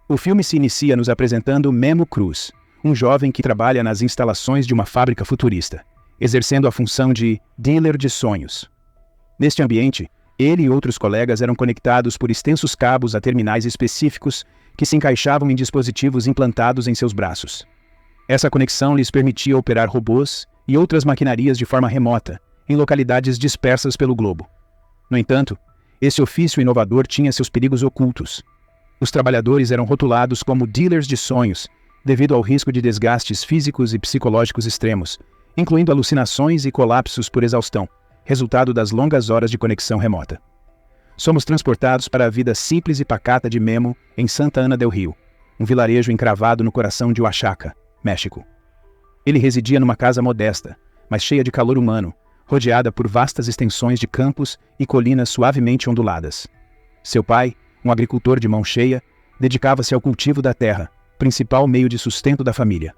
O filme se inicia nos apresentando Memo Cruz, um jovem que trabalha nas instalações de uma fábrica futurista, exercendo a função de dealer de sonhos. Neste ambiente, ele e outros colegas eram conectados por extensos cabos a terminais específicos que se encaixavam em dispositivos implantados em seus braços. Essa conexão lhes permitia operar robôs e outras maquinarias de forma remota, em localidades dispersas pelo globo. No entanto, esse ofício inovador tinha seus perigos ocultos. Os trabalhadores eram rotulados como dealers de sonhos, devido ao risco de desgastes físicos e psicológicos extremos, incluindo alucinações e colapsos por exaustão, resultado das longas horas de conexão remota. Somos transportados para a vida simples e pacata de Memo em Santa Ana del Rio, um vilarejo encravado no coração de Oaxaca, México. Ele residia numa casa modesta, mas cheia de calor humano, rodeada por vastas extensões de campos e colinas suavemente onduladas. Seu pai, um agricultor de mão cheia, dedicava-se ao cultivo da terra, principal meio de sustento da família.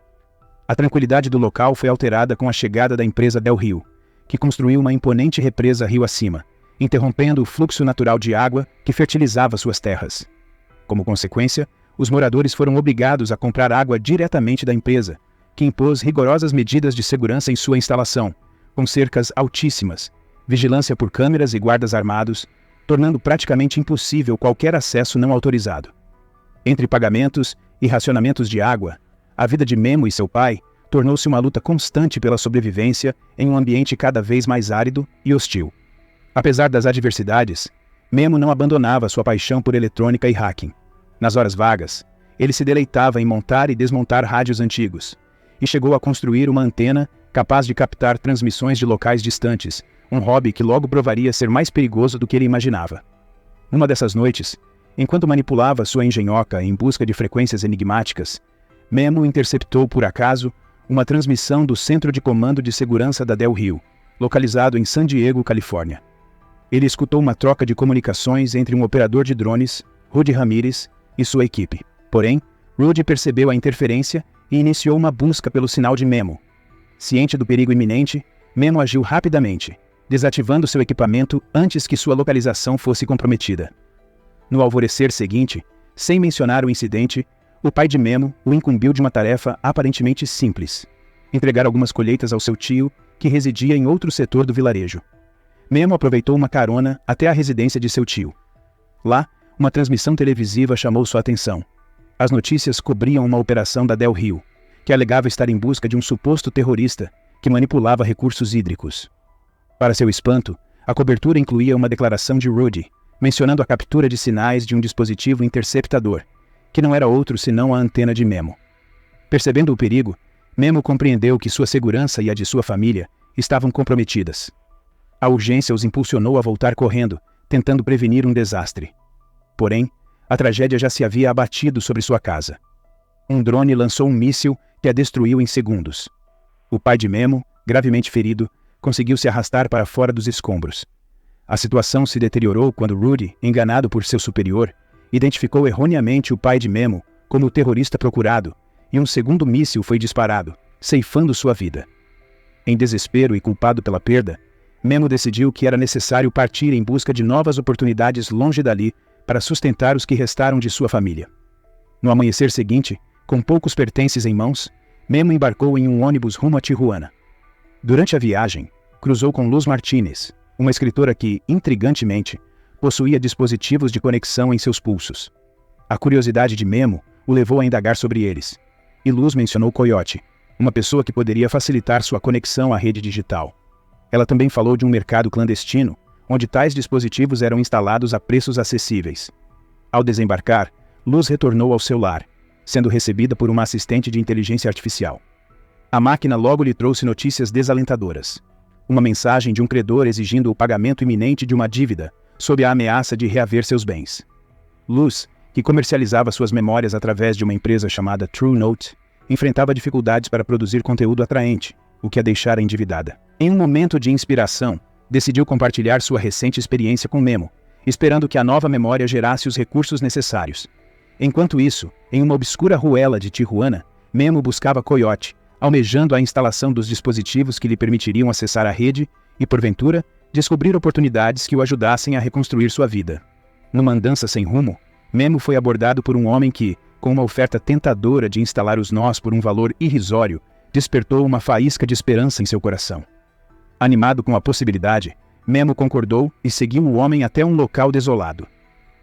A tranquilidade do local foi alterada com a chegada da empresa Del Rio, que construiu uma imponente represa rio acima, interrompendo o fluxo natural de água que fertilizava suas terras. Como consequência, os moradores foram obrigados a comprar água diretamente da empresa, que impôs rigorosas medidas de segurança em sua instalação, com cercas altíssimas, vigilância por câmeras e guardas armados, tornando praticamente impossível qualquer acesso não autorizado. Entre pagamentos e racionamentos de água, a vida de Memo e seu pai tornou-se uma luta constante pela sobrevivência em um ambiente cada vez mais árido e hostil. Apesar das adversidades, Memo não abandonava sua paixão por eletrônica e hacking. Nas horas vagas, ele se deleitava em montar e desmontar rádios antigos, e chegou a construir uma antena capaz de captar transmissões de locais distantes, um hobby que logo provaria ser mais perigoso do que ele imaginava. Numa dessas noites, enquanto manipulava sua engenhoca em busca de frequências enigmáticas, Memo interceptou, por acaso, uma transmissão do Centro de Comando de Segurança da Del Rio, localizado em San Diego, Califórnia. Ele escutou uma troca de comunicações entre um operador de drones, Rudy Ramírez, e sua equipe. Porém, Rudy percebeu a interferência e iniciou uma busca pelo sinal de Memo. Ciente do perigo iminente, Memo agiu rapidamente, desativando seu equipamento antes que sua localização fosse comprometida. No alvorecer seguinte, sem mencionar o incidente, o pai de Memo o incumbiu de uma tarefa aparentemente simples: entregar algumas colheitas ao seu tio, que residia em outro setor do vilarejo. Memo aproveitou uma carona até a residência de seu tio. Lá, uma transmissão televisiva chamou sua atenção. As notícias cobriam uma operação da Del Rio, que alegava estar em busca de um suposto terrorista que manipulava recursos hídricos. Para seu espanto, a cobertura incluía uma declaração de Rudy, mencionando a captura de sinais de um dispositivo interceptador, que não era outro senão a antena de Memo. Percebendo o perigo, Memo compreendeu que sua segurança e a de sua família estavam comprometidas. A urgência os impulsionou a voltar correndo, tentando prevenir um desastre. Porém, a tragédia já se havia abatido sobre sua casa. Um drone lançou um míssil que a destruiu em segundos. O pai de Memo, gravemente ferido, conseguiu se arrastar para fora dos escombros. A situação se deteriorou quando Rudy, enganado por seu superior, identificou erroneamente o pai de Memo como o terrorista procurado, e um segundo míssil foi disparado, ceifando sua vida. Em desespero e culpado pela perda, Memo decidiu que era necessário partir em busca de novas oportunidades longe dali para sustentar os que restaram de sua família. No amanhecer seguinte, com poucos pertences em mãos, Memo embarcou em um ônibus rumo a Tijuana. Durante a viagem, cruzou com Luz Martínez, uma escritora que, intrigantemente, possuía dispositivos de conexão em seus pulsos. A curiosidade de Memo o levou a indagar sobre eles, e Luz mencionou Coyote, uma pessoa que poderia facilitar sua conexão à rede digital. Ela também falou de um mercado clandestino, onde tais dispositivos eram instalados a preços acessíveis. Ao desembarcar, Luz retornou ao seu lar, sendo recebida por uma assistente de inteligência artificial. A máquina logo lhe trouxe notícias desalentadoras. Uma mensagem de um credor exigindo o pagamento iminente de uma dívida, sob a ameaça de reaver seus bens. Luz, que comercializava suas memórias através de uma empresa chamada True Note, enfrentava dificuldades para produzir conteúdo atraente, o que a deixara endividada. Em um momento de inspiração, decidiu compartilhar sua recente experiência com Memo, esperando que a nova memória gerasse os recursos necessários. Enquanto isso, em uma obscura ruela de Tijuana, Memo buscava Coyote, almejando a instalação dos dispositivos que lhe permitiriam acessar a rede e, porventura, descobrir oportunidades que o ajudassem a reconstruir sua vida. Numa andança sem rumo, Memo foi abordado por um homem que, com uma oferta tentadora de instalar os nós por um valor irrisório, despertou uma faísca de esperança em seu coração. Animado com a possibilidade, Memo concordou e seguiu o homem até um local desolado.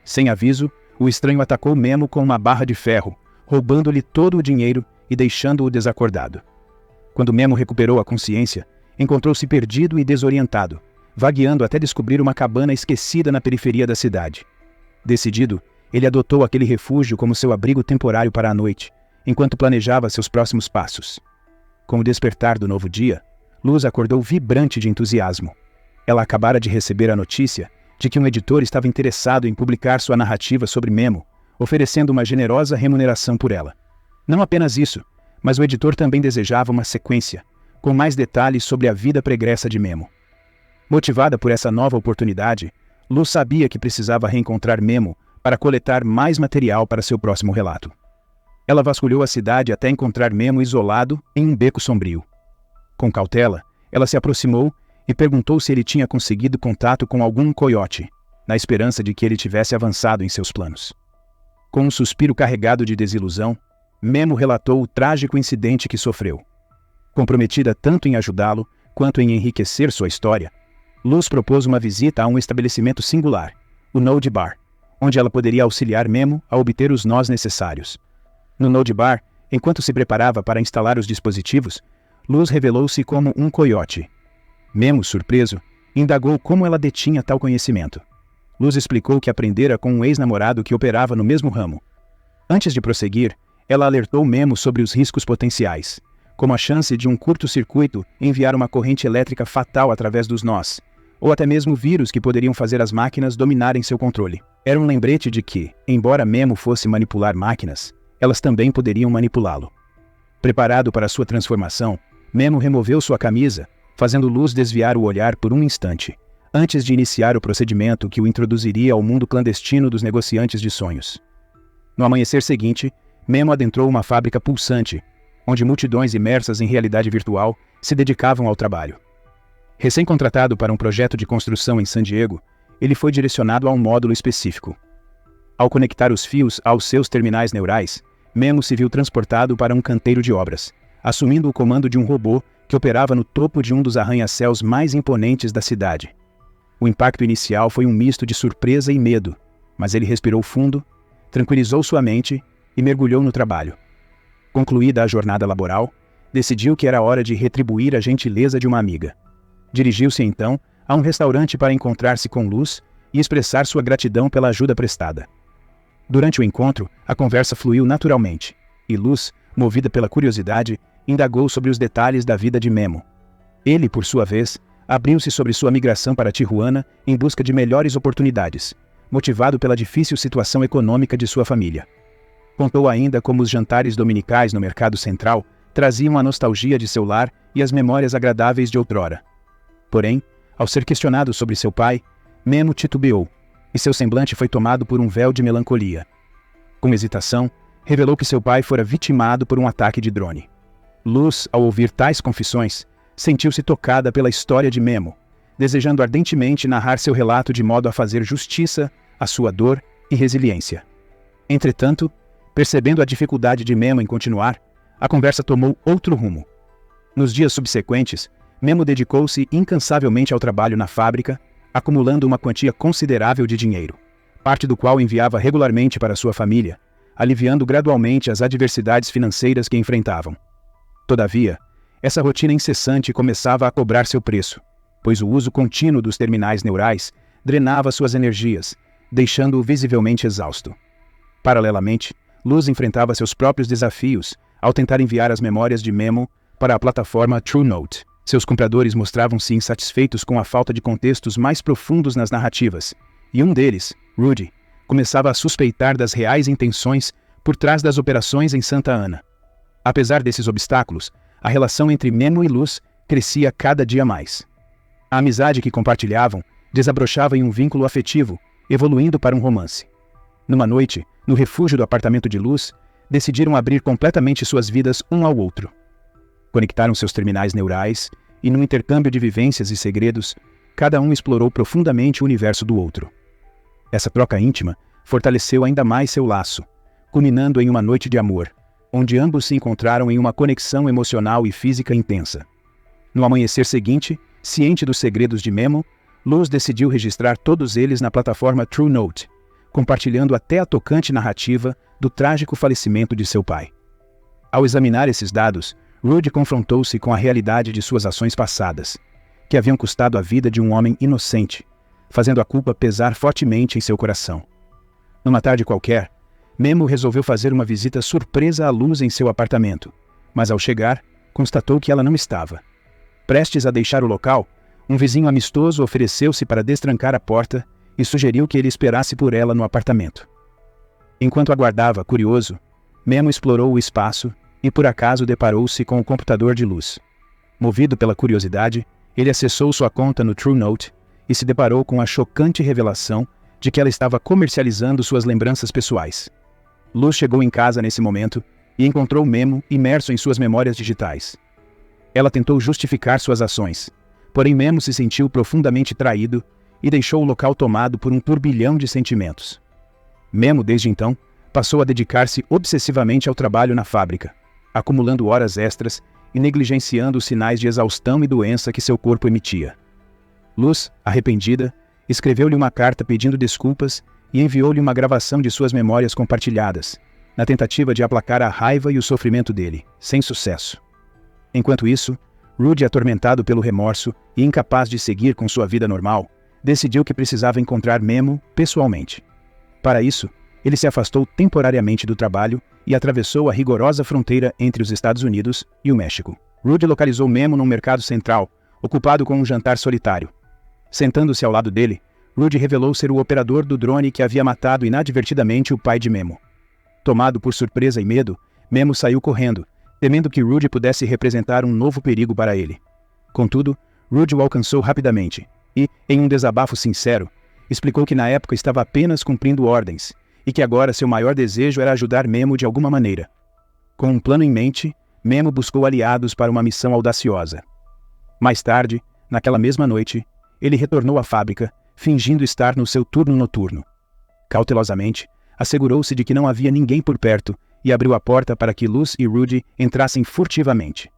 Sem aviso, o estranho atacou Memo com uma barra de ferro, roubando-lhe todo o dinheiro e deixando-o desacordado. Quando Memo recuperou a consciência, encontrou-se perdido e desorientado, vagueando até descobrir uma cabana esquecida na periferia da cidade. Decidido, ele adotou aquele refúgio como seu abrigo temporário para a noite, enquanto planejava seus próximos passos. Com o despertar do novo dia, Luz acordou vibrante de entusiasmo. Ela acabara de receber a notícia de que um editor estava interessado em publicar sua narrativa sobre Memo, oferecendo uma generosa remuneração por ela. Não apenas isso, mas o editor também desejava uma sequência, com mais detalhes sobre a vida pregressa de Memo. Motivada por essa nova oportunidade, Luz sabia que precisava reencontrar Memo para coletar mais material para seu próximo relato. Ela vasculhou a cidade até encontrar Memo isolado em um beco sombrio. Com cautela, ela se aproximou e perguntou se ele tinha conseguido contato com algum coiote, na esperança de que ele tivesse avançado em seus planos. Com um suspiro carregado de desilusão, Memo relatou o trágico incidente que sofreu. Comprometida tanto em ajudá-lo quanto em enriquecer sua história, Luz propôs uma visita a um estabelecimento singular, o Node Bar, onde ela poderia auxiliar Memo a obter os nós necessários. No Node Bar, enquanto se preparava para instalar os dispositivos, Luz revelou-se como um coiote. Memo, surpreso, indagou como ela detinha tal conhecimento. Luz explicou que aprendera com um ex-namorado que operava no mesmo ramo. Antes de prosseguir, ela alertou Memo sobre os riscos potenciais, como a chance de um curto-circuito enviar uma corrente elétrica fatal através dos nós, ou até mesmo vírus que poderiam fazer as máquinas dominarem seu controle. Era um lembrete de que, embora Memo fosse manipular máquinas, elas também poderiam manipulá-lo. Preparado para sua transformação, Memo removeu sua camisa, fazendo Luz desviar o olhar por um instante, antes de iniciar o procedimento que o introduziria ao mundo clandestino dos negociantes de sonhos. No amanhecer seguinte, Memo adentrou uma fábrica pulsante, onde multidões imersas em realidade virtual se dedicavam ao trabalho. Recém-contratado para um projeto de construção em San Diego, ele foi direcionado a um módulo específico. Ao conectar os fios aos seus terminais neurais, Memo se viu transportado para um canteiro de obras, assumindo o comando de um robô que operava no topo de um dos arranha-céus mais imponentes da cidade. O impacto inicial foi um misto de surpresa e medo, mas ele respirou fundo, tranquilizou sua mente e mergulhou no trabalho. Concluída a jornada laboral, decidiu que era hora de retribuir a gentileza de uma amiga. Dirigiu-se então a um restaurante para encontrar-se com Luz e expressar sua gratidão pela ajuda prestada. Durante o encontro, a conversa fluiu naturalmente, e Luz, movida pela curiosidade, indagou sobre os detalhes da vida de Memo. Ele, por sua vez, abriu-se sobre sua migração para Tijuana em busca de melhores oportunidades, motivado pela difícil situação econômica de sua família. Contou ainda como os jantares dominicais no Mercado Central traziam a nostalgia de seu lar e as memórias agradáveis de outrora. Porém, ao ser questionado sobre seu pai, Memo titubeou, e seu semblante foi tomado por um véu de melancolia. Com hesitação, revelou que seu pai fora vitimado por um ataque de drone. Luz, ao ouvir tais confissões, sentiu-se tocada pela história de Memo, desejando ardentemente narrar seu relato de modo a fazer justiça à sua dor e resiliência. Entretanto, percebendo a dificuldade de Memo em continuar, a conversa tomou outro rumo. Nos dias subsequentes, Memo dedicou-se incansavelmente ao trabalho na fábrica, acumulando uma quantia considerável de dinheiro, parte do qual enviava regularmente para sua família, aliviando gradualmente as adversidades financeiras que enfrentavam. Todavia, essa rotina incessante começava a cobrar seu preço, pois o uso contínuo dos terminais neurais drenava suas energias, deixando-o visivelmente exausto. Paralelamente, Luz enfrentava seus próprios desafios ao tentar enviar as memórias de Memo para a plataforma TrueNote. Seus compradores mostravam-se insatisfeitos com a falta de contextos mais profundos nas narrativas, e um deles, Rudy, começava a suspeitar das reais intenções por trás das operações em Santa Ana. Apesar desses obstáculos, a relação entre Memo e Luz crescia cada dia mais. A amizade que compartilhavam desabrochava em um vínculo afetivo, evoluindo para um romance. Numa noite, no refúgio do apartamento de Luz, decidiram abrir completamente suas vidas um ao outro. Conectaram seus terminais neurais e, num intercâmbio de vivências e segredos, cada um explorou profundamente o universo do outro. Essa troca íntima fortaleceu ainda mais seu laço, culminando em uma noite de amor, onde ambos se encontraram em uma conexão emocional e física intensa. No amanhecer seguinte, ciente dos segredos de Memo, Luz decidiu registrar todos eles na plataforma True Note, compartilhando até a tocante narrativa do trágico falecimento de seu pai. Ao examinar esses dados, Rudy confrontou-se com a realidade de suas ações passadas, que haviam custado a vida de um homem inocente, fazendo a culpa pesar fortemente em seu coração. Numa tarde qualquer, Memo resolveu fazer uma visita surpresa à Luz em seu apartamento, mas ao chegar, constatou que ela não estava. Prestes a deixar o local, um vizinho amistoso ofereceu-se para destrancar a porta e sugeriu que ele esperasse por ela no apartamento. Enquanto aguardava, curioso, Memo explorou o espaço e por acaso deparou-se com o computador de Luz. Movido pela curiosidade, ele acessou sua conta no True Note e se deparou com a chocante revelação de que ela estava comercializando suas lembranças pessoais. Luz chegou em casa nesse momento e encontrou Memo imerso em suas memórias digitais. Ela tentou justificar suas ações, porém Memo se sentiu profundamente traído e deixou o local tomado por um turbilhão de sentimentos. Memo, desde então, passou a dedicar-se obsessivamente ao trabalho na fábrica, acumulando horas extras e negligenciando os sinais de exaustão e doença que seu corpo emitia. Luz, arrependida, escreveu-lhe uma carta pedindo desculpas e enviou-lhe uma gravação de suas memórias compartilhadas, na tentativa de aplacar a raiva e o sofrimento dele, sem sucesso. Enquanto isso, Rudy, atormentado pelo remorso e incapaz de seguir com sua vida normal, decidiu que precisava encontrar Memo pessoalmente. Para isso, ele se afastou temporariamente do trabalho e atravessou a rigorosa fronteira entre os Estados Unidos e o México. Rudy localizou Memo num mercado central, ocupado com um jantar solitário. Sentando-se ao lado dele, Rudy revelou ser o operador do drone que havia matado inadvertidamente o pai de Memo. Tomado por surpresa e medo, Memo saiu correndo, temendo que Rudy pudesse representar um novo perigo para ele. Contudo, Rudy o alcançou rapidamente e, em um desabafo sincero, explicou que na época estava apenas cumprindo ordens e que agora seu maior desejo era ajudar Memo de alguma maneira. Com um plano em mente, Memo buscou aliados para uma missão audaciosa. Mais tarde, naquela mesma noite, ele retornou à fábrica, fingindo estar no seu turno noturno. Cautelosamente, assegurou-se de que não havia ninguém por perto e abriu a porta para que Luz e Rudy entrassem furtivamente.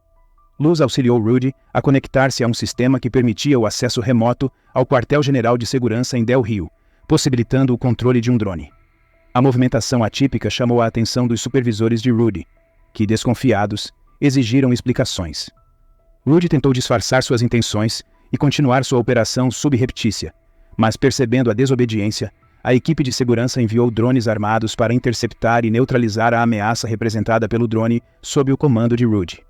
Luz auxiliou Rudy a conectar-se a um sistema que permitia o acesso remoto ao quartel-general de segurança em Del Rio, possibilitando o controle de um drone. A movimentação atípica chamou a atenção dos supervisores de Rudy, que, desconfiados, exigiram explicações. Rudy tentou disfarçar suas intenções e continuar sua operação subreptícia, mas percebendo a desobediência, a equipe de segurança enviou drones armados para interceptar e neutralizar a ameaça representada pelo drone sob o comando de Rudy.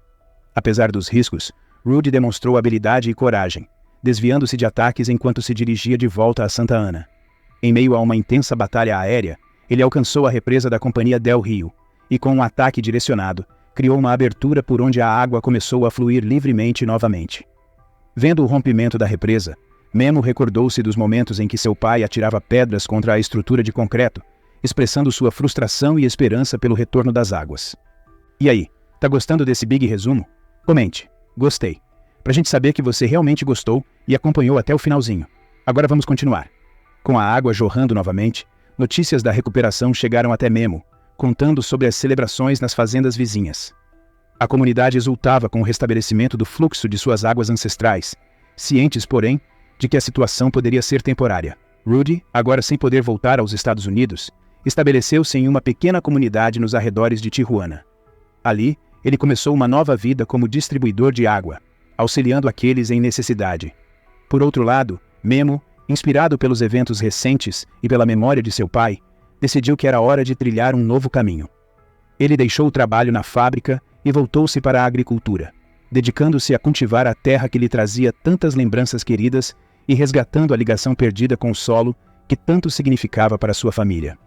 Apesar dos riscos, Rudy demonstrou habilidade e coragem, desviando-se de ataques enquanto se dirigia de volta a Santa Ana. Em meio a uma intensa batalha aérea, ele alcançou a represa da Companhia Del Rio e, com um ataque direcionado, criou uma abertura por onde a água começou a fluir livremente novamente. Vendo o rompimento da represa, Memo recordou-se dos momentos em que seu pai atirava pedras contra a estrutura de concreto, expressando sua frustração e esperança pelo retorno das águas. E aí, tá gostando desse big resumo? Comente. Gostei. Pra gente saber que você realmente gostou e acompanhou até o finalzinho. Agora vamos continuar. Com a água jorrando novamente, notícias da recuperação chegaram até Memo, contando sobre as celebrações nas fazendas vizinhas. A comunidade exultava com o restabelecimento do fluxo de suas águas ancestrais, cientes, porém, de que a situação poderia ser temporária. Rudy, agora sem poder voltar aos Estados Unidos, estabeleceu-se em uma pequena comunidade nos arredores de Tijuana. Ali, ele começou uma nova vida como distribuidor de água, auxiliando aqueles em necessidade. Por outro lado, Memo, inspirado pelos eventos recentes e pela memória de seu pai, decidiu que era hora de trilhar um novo caminho. Ele deixou o trabalho na fábrica e voltou-se para a agricultura, dedicando-se a cultivar a terra que lhe trazia tantas lembranças queridas e resgatando a ligação perdida com o solo que tanto significava para sua família.